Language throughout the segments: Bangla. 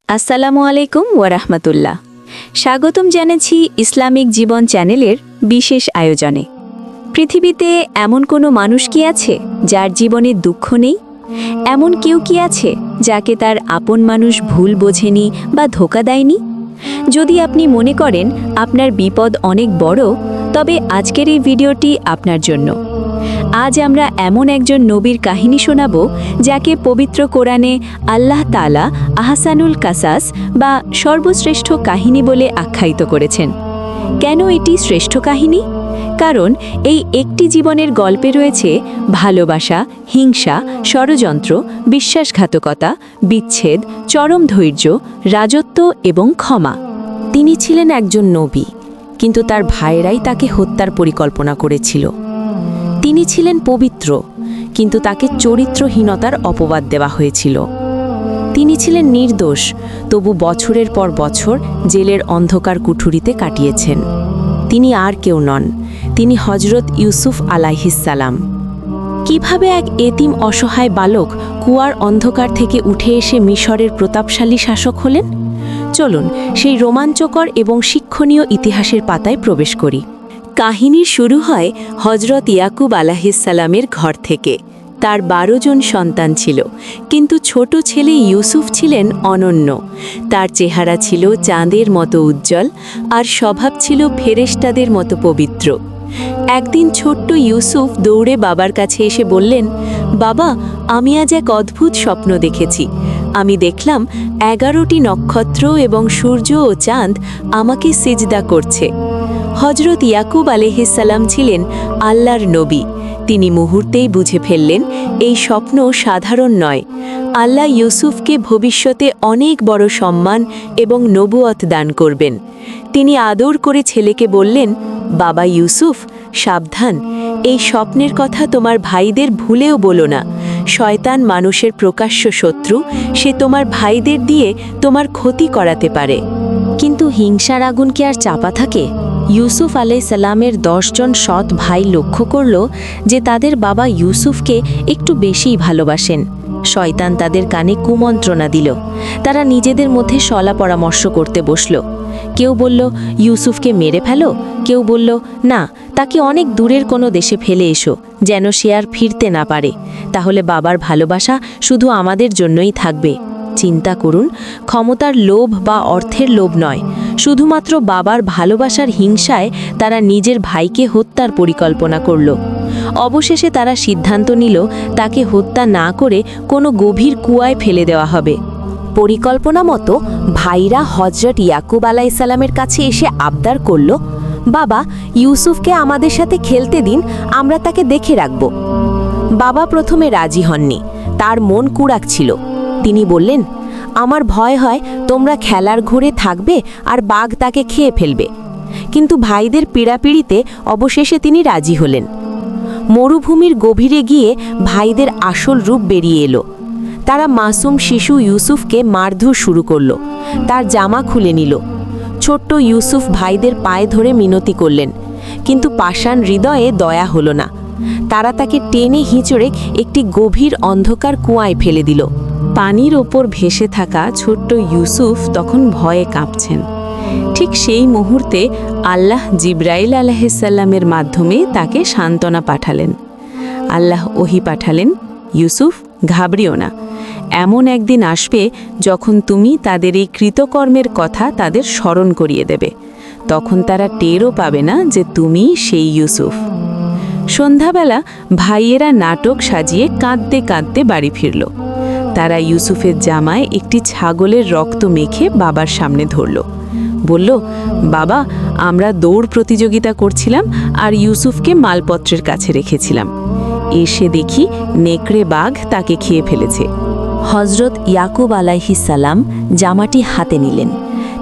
আসসালামু আলাইকুম ওয়ারাহমাতুল্লাহ। স্বাগতম জানাচ্ছি ইসলামিক জীবন চ্যানেলের বিশেষ আয়োজনে। পৃথিবীতে এমন কোনো মানুষ কি আছে যার জীবনে দুঃখ নেই? এমন কেউ কি আছে যাকে তার আপন মানুষ ভুল বোঝেনি বা ধোঁকা দেয়নি? যদি আপনি মনে করেন আপনার বিপদ অনেক বড়, তবে আজকের এই ভিডিওটি আপনার জন্য। আজ আমরা এমন একজন নবীর কাহিনী শোনাব যাকে পবিত্র কোরআনে আল্লাহ তাআলা আহসানুল কাসাস বা সর্বশ্রেষ্ঠ কাহিনী বলে আখ্যায়িত করেছেন। কেন এটি শ্রেষ্ঠ কাহিনী? কারণ এই একটি জীবনের গল্পে রয়েছে ভালোবাসা, হিংসা, ষড়যন্ত্র, বিশ্বাসঘাতকতা, বিচ্ছেদ, চরম ধৈর্য, রাজত্ব এবং ক্ষমা। তিনি ছিলেন একজন নবী, কিন্তু তার ভাইয়েরাই তাকে হত্যার পরিকল্পনা করেছিল। তিনি ছিলেন পবিত্র, কিন্তু তাকে চরিত্রহীনতার অপবাদ দেওয়া হয়েছিল। তিনি ছিলেন নির্দোষ, তবু বছরের পর বছর জেলের অন্ধকার কুঠুরিতে কাটিয়েছেন। তিনি আর কেউ নন, তিনি হজরত ইউসুফ আলাইহিসসালাম। কিভাবে এক এতিম অসহায় বালক কুয়ার অন্ধকার থেকে উঠে এসে মিশরের প্রতাপশালী শাসক হলেন? চলুন সেই রোমাঞ্চকর এবং শিক্ষণীয় ইতিহাসের পাতায় প্রবেশ করি। কাহিনীর শুরু হয় হজরত ইয়াকুব আলাইহিসসালামের ঘর থেকে। তার 12 জন সন্তান ছিল, কিন্তু ছোট ছেলে ইউসুফ ছিলেন অনন্য। তার চেহারা ছিল চাঁদের মতো উজ্জ্বল, আর স্বভাব ছিল ফেরেশতাদের মতো পবিত্র। একদিন ছোট্ট ইউসুফ দৌড়ে বাবার কাছে এসে বললেন, বাবা, আমি আজ এক অদ্ভুত স্বপ্ন দেখেছি। আমি দেখলাম 11টি নক্ষত্র এবং সূর্য ও চাঁদ আমাকে সিজদা করছে। হজরত ইয়াকুব আলাইহিসসালাম ছিলেন আল্লাহর নবী। তিনি মুহূর্তেই বুঝে ফেললেন এই স্বপ্ন সাধারণ নয়। আল্লাহ ইউসুফকে ভবিষ্যতে অনেক বড় সম্মান এবং নবুয়ত দান করবেন। তিনি আদর করে ছেলেকে বললেন, বাবা ইউসুফ, সাবধান, এই স্বপ্নের কথা তোমার ভাইদের ভুলেও বলো না। শয়তান মানুষের প্রকাশ্য শত্রু, সে তোমার ভাইদের দিয়ে তোমার ক্ষতি করাতে পারে। কিন্তু হিংসার আগুন কি আর চাপা থাকে? ইউসুফ আলাইহিসসালামের 10 জন সৎ ভাই লক্ষ্য করল যে তাদের বাবা ইউসুফকে একটু বেশিই ভালোবাসেন। শয়তান তাদের কানে কুমন্ত্রণা দিল। তারা নিজেদের মধ্যে সলা পরামর্শ করতে বসল। কেউ বলল, ইউসুফকে মেরে ফেলো। কেউ বলল, না, তাকে অনেক দূরের কোনো দেশে ফেলে এসো, যেন সে আর ফিরতে না পারে। তাহলে বাবার ভালোবাসা শুধু আমাদের জন্যই থাকবে। চিন্তা করুন, ক্ষমতার লোভ বা অর্থের লোভ নয়, শুধুমাত্র বাবার ভালোবাসার হিংসায় তারা নিজের ভাইকে হত্যার পরিকল্পনা করল। অবশেষে তারা সিদ্ধান্ত নিল তাকে হত্যা না করে কোনো গভীর কুয়ায় ফেলে দেওয়া হবে। পরিকল্পনা মতো ভাইরা হজরত ইয়াকুব আলাইহিসসালামের কাছে এসে আবদার করল, বাবা, ইউসুফকে আমাদের সাথে খেলতে দিন, আমরা তাকে দেখে রাখব। বাবা প্রথমে রাজি হননি, তার মন কুড়াক ছিল। তিনি বললেন, আমার ভয় হয় তোমরা খেলার ঘরে থাকবে আর বাঘ তাকে খেয়ে ফেলবে। কিন্তু ভাইদের পীড়াপিড়িতে অবশেষে তিনি রাজি হলেন। মরুভূমির গভীরে গিয়ে ভাইদের আসল রূপ বেরিয়ে এলো। তারা মাসুম শিশু ইউসুফকে মারধর শুরু করল। তার জামা খুলে নিল। ছোট্ট ইউসুফ ভাইদের পায়ে ধরে মিনতি করলেন, কিন্তু পাষাণ হৃদয়ে দয়া হলো না। তারা তাকে টেনে হিঁচড়ে একটি গভীর অন্ধকার কুয়ায় ফেলে দিল। পানির ওপর ভেসে থাকা ছোট্ট ইউসুফ তখন ভয়ে কাঁপছেন। ঠিক সেই মুহূর্তে আল্লাহ জিবরাইল আলাইহিসসালামের মাধ্যমে তাকে সান্ত্বনা পাঠালেন। আল্লাহ ওহী পাঠালেন, ইউসুফ, ঘাবড়িও না। এমন একদিন আসবে যখন তুমি তাদের এই কৃতকর্মের কথা তাদের স্মরণ করিয়ে দেবে। তখন তারা টেরও পাবে না যে তুমি সেই ইউসুফ। সন্ধ্যাবেলা ভাইয়েরা নাটক সাজিয়ে কাঁদতে কাঁদতে বাড়ি ফিরল। তারা ইউসুফের জামায় একটি ছাগলের রক্ত মেখে বাবার সামনে ধরল। বলল, বাবা, আমরা দৌড় প্রতিযোগিতা করছিলাম আর ইউসুফকে মালপত্রের কাছে রেখেছিলাম। এসে দেখি নেকড়ে বাঘ তাকে খেয়ে ফেলেছে। হজরত ইয়াকুব আলাইহিসসালাম জামাটি হাতে নিলেন।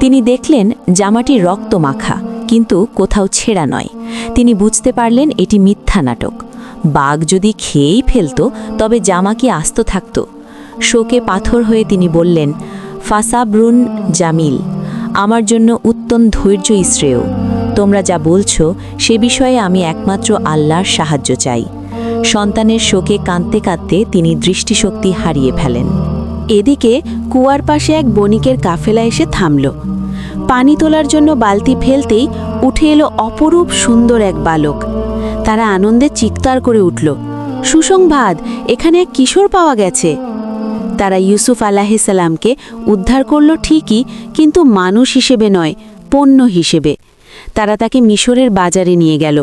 তিনি দেখলেন জামাটি রক্ত মাখা, কিন্তু কোথাও ছেঁড়া নয়। তিনি বুঝতে পারলেন এটি মিথ্যা নাটক। বাঘ যদি খেয়েই ফেলত, তবে জামা কি আস্ত থাকত? শোকে পাথর হয়ে তিনি বললেন, ফাসাবরুন জামিল, আমার জন্য উত্তম ধৈর্য শ্রেয়। তোমরা যা বলছো সে বিষয়ে আমি একমাত্র আল্লাহর সাহায্য চাই। সন্তানের শোকে কাঁদতে কাঁদতে তিনি দৃষ্টিশক্তি হারিয়ে ফেলেন। এদিকে কুয়ার পাশে এক বণিকের কাফেলা এসে থামল। পানি তোলার জন্য বালতি ফেলতেই উঠে এলো অপরূপ সুন্দর এক বালক। তারা আনন্দে চিৎকার করে উঠল, সুসংবাদ, এখানে এক কিশোর পাওয়া গেছে। তারা ইউসুফ আলাইহিসসালামকে উদ্ধার করল ঠিকই, কিন্তু মানুষ হিসেবে নয়, পণ্য হিসেবে। তারা তাকে মিশরের বাজারে নিয়ে গেল।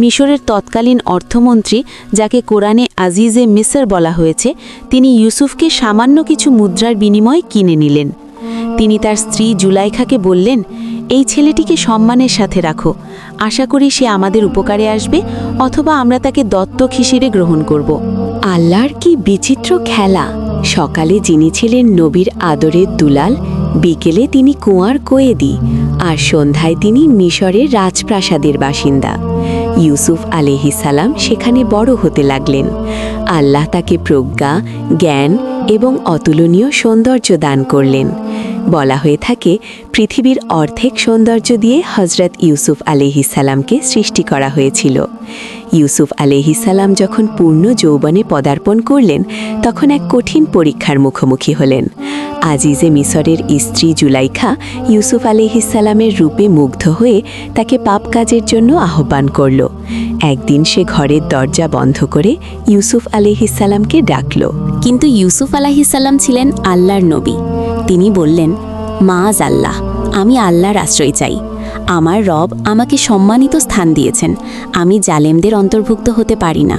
মিশরের তৎকালীন অর্থমন্ত্রী, যাকে কোরআনে আজিজে মিসর বলা হয়েছে, তিনি ইউসুফকে সামান্য কিছু মুদ্রার বিনিময়ে কিনে নিলেন। তিনি তার স্ত্রী জুলাইখাকে বললেন, এই ছেলেটিকে সম্মানের সাথে রাখো, আশা করি সে আমাদের উপকারে আসবে, অথবা আমরা তাকে দত্তক হিসেবে গ্রহণ করব। আল্লাহর কি বিচিত্র খেলা! সকালে যিনি ছিলেন নবীর আদরের দুলাল, বিকেলে তিনি কুঁয়ার কয়েদি, আর সন্ধ্যায় তিনি মিশরের রাজপ্রাসাদের বাসিন্দা। ইউসুফ আলাইহিসসালাম সেখানে বড় হতে লাগলেন। আল্লাহ তাকে প্রজ্ঞা, জ্ঞান এবং অতুলনীয় সৌন্দর্য দান করলেন। বলা হয়ে থাকে, পৃথিবীর অর্ধেক সৌন্দর্য দিয়ে হজরত ইউসুফ আলাইহিসসালামকে সৃষ্টি করা হয়েছিল। ইউসুফ আলাইহিসসালাম যখন পূর্ণ যৌবনে পদার্পণ করলেন, তখন এক কঠিন পরীক্ষার মুখোমুখি হলেন। আজিজে মিসরের স্ত্রী জুলাইখা ইউসুফ আলাইহিসসালামের রূপে মুগ্ধ হয়ে তাকে পাপ কাজের জন্য আহ্বান করল। একদিন সে ঘরের দরজা বন্ধ করে ইউসুফ আলাইহিসসালামকে ডাকল। কিন্তু ইউসুফ আলাইহিসসালাম ছিলেন আল্লাহর নবী। তিনি বললেন, মাআজ আল্লাহ, আমি আল্লাহর আশ্রয় চাই। আমার রব আমাকে সম্মানিত স্থান দিয়েছেন, আমি জালেমদের অন্তর্ভুক্ত হতে পারি না।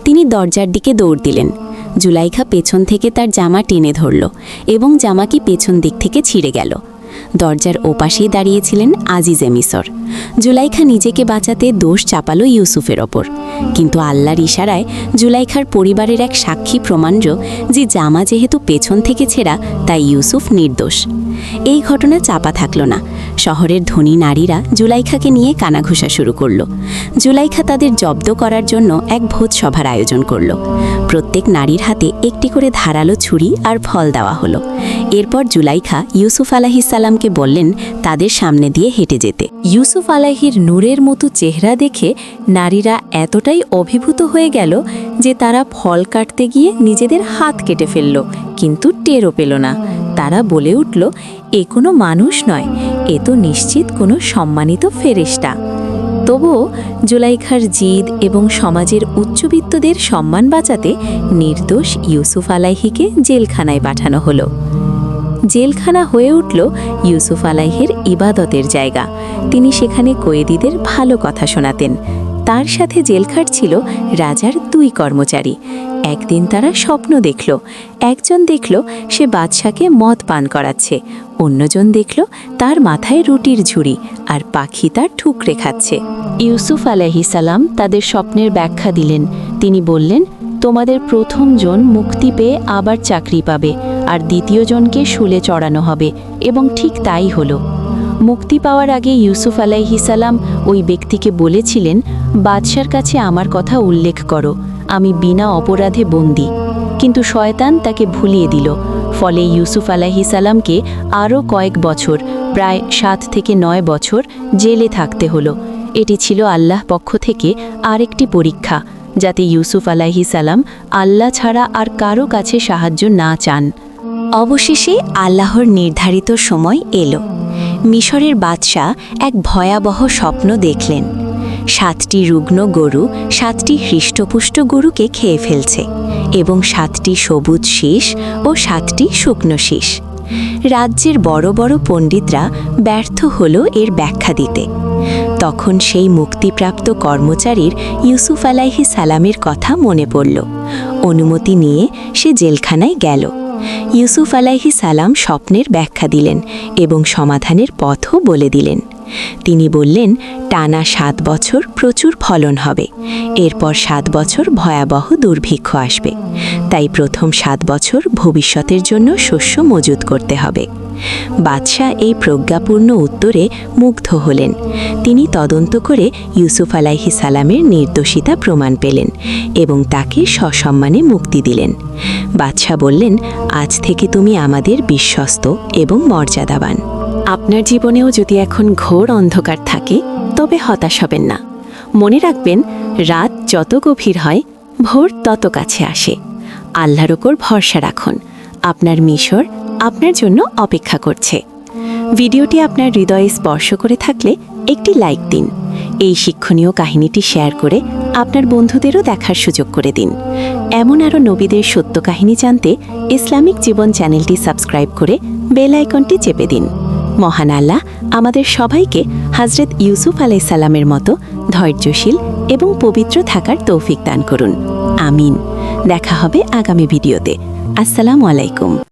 তিনি দরজার দিকে দৌড় দিলেন। জুলাইখা পেছন থেকে তার জামা টেনে ধরল এবং জামাটি পেছন দিক থেকে ছিঁড়ে গেল। দরজার ওপাশেই দাঁড়িয়েছিলেন আজিজে মিসর। জুলাইখা নিজেকে বাঁচাতে দোষ চাপালো ইউসুফের ওপর, কিন্তু আল্লাহর ইশারায় জুলাইখার পরিবারের এক সাক্ষী প্রমাণজ যে জামা যেহেতু পেছন থেকে ছেঁড়া, তাই ইউসুফ নির্দোষ। এই ঘটনা চাপা থাকল না। শহরের ধনী নারীরা জুলাইখাকে নিয়ে কানাঘুষা শুরু করল। জুলাইখা তাদের জব্দ করার জন্য এক ভোজসভার আয়োজন করল। প্রত্যেক নারীর হাতে একটি করে ধারালো ছুরি আর ফল দেওয়া হলো। এরপর জুলাইখা ইউসুফ আলাইহিসসালামকে বললেন তাদের সামনে দিয়ে হেঁটে যেতে। ইউসুফ আলাইহির নূরের মতো চেহারা দেখে নারীরা এতটাই অভিভূত হয়ে গেল যে তারা ফল কাটতে গিয়ে নিজেদের হাত কেটে ফেলল, কিন্তু টেরও পেল না। তারা বলে উঠল, এ কোনো মানুষ নয়, এ তো নিশ্চিত কোনো সম্মানিত ফেরেশতা। তবুও জুলাইখার জিদ এবং সমাজের উচ্চবিত্তদের সম্মান বাঁচাতে নির্দোষ ইউসুফ আলাইহিকে জেলখানায় পাঠানো হলো। জেলখানা হয়ে উঠল ইউসুফ আলাইহির ইবাদতের জায়গা। তিনি সেখানে কয়েদিদের ভালো কথা শোনাতেন। তার সাথে জেলখাট ছিল রাজার 2 কর্মচারী। একদিন তারা স্বপ্ন দেখল। একজন দেখল সে বাদশাকে মদ পান করাচ্ছে, অন্যজন দেখল তার মাথায় রুটির ঝুড়ি আর পাখি তার ঠুকরে খাচ্ছে। ইউসুফ আলাইহিসসালাম তাদের স্বপ্নের ব্যাখ্যা দিলেন। তিনি বললেন, তোমাদের প্রথম জন মুক্তি পেয়ে আবার চাকরি পাবে, আর দ্বিতীয় জনকে শুলে চড়ানো হবে, এবং ঠিক তাই হলো। মুক্তি পাওয়ার আগে ইউসুফ আলাইহিসসালাম ওই ব্যক্তিকে বলেছিলেন, বাদশার কাছে আমার কথা উল্লেখ করো, আমি বিনা অপরাধে বন্দী। কিন্তু শয়তান তাকে ভুলিয়ে দিল। ফলে ইউসুফ আলাইহিসসালামকে আরও কয়েক বছর, প্রায় 7 থেকে 9 বছর জেলে থাকতে হলো। এটি ছিল আল্লাহ পক্ষ থেকে আরেকটি পরীক্ষা, যাতে ইউসুফ আলাইহিসসালাম আল্লাহ ছাড়া আর কারো কাছে সাহায্য না চান। অবশেষে আল্লাহর নির্ধারিত সময় এলো। মিশরের বাদশাহ এক ভয়াবহ স্বপ্ন দেখলেন। 7টি রুগ্ন গরু 7টি হৃষ্টপুষ্ট গরুকে খেয়ে ফেলছে, এবং 7টি সবুজ শীষ ও 7টি শুকনো শীষ। রাজ্যের বড় বড় পণ্ডিতরা ব্যর্থ হলো এর ব্যাখ্যা দিতে। তখন সেই মুক্তিপ্রাপ্ত কর্মচারীর ইউসুফ আলাইহিসসালামের কথা মনে পড়ল। অনুমতি নিয়ে সে জেলখানায় গেল। ইউসুফ আলাইহিসসালাম স্বপ্নের ব্যাখ্যা দিলেন এবং সমাধানের পথও বলে দিলেন। তিনি বললেন, টানা 7 বছর প্রচুর ফলন হবে, এরপর 7 বছর ভয়াবহ দুর্ভিক্ষ আসবে। তাই প্রথম 7 বছর ভবিষ্যতের জন্য শস্য মজুত করতে হবে। বাদশাহ এই প্রজ্ঞাপূর্ণ উত্তরে মুগ্ধ হলেন। তিনি তদন্ত করে ইউসুফ আলাইহিসসালামের নির্দোষিতা প্রমাণ পেলেন এবং তাকে সসম্মানে মুক্তি দিলেন। বাদশাহ বললেন, আজ থেকে তুমি আমাদের বিশ্বস্ত এবং মর্যাদাবান। আপনার জীবনেও যদি এখন ঘোর অন্ধকার থাকে, তবে হতাশ হবেন না। মনে রাখবেন, রাত যত গভীর হয়, ভোর তত কাছে আসে। আল্লাহর ওপর ভরসা রাখুন, আপনার মিশর আপনার জন্য অপেক্ষা করছে। ভিডিওটি আপনার হৃদয়ে স্পর্শ করে থাকলে একটি লাইক দিন। এই শিক্ষণীয় কাহিনীটি শেয়ার করে আপনার বন্ধুদেরও দেখার সুযোগ করে দিন। এমন আরও নবীদের সত্য কাহিনী জানতে ইসলামিক জীবন চ্যানেলটি সাবস্ক্রাইব করে বেল আইকনটি চেপে দিন। মহান আল্লাহ আমাদের সবাইকে হযরত ইউসুফ আলাইহিসসালামের মতো ধৈর্যশীল এবং পবিত্র থাকার তৌফিক দান করুন। আমিন। দেখা হবে আগামী ভিডিওতে। আসসালামু আলাইকুম।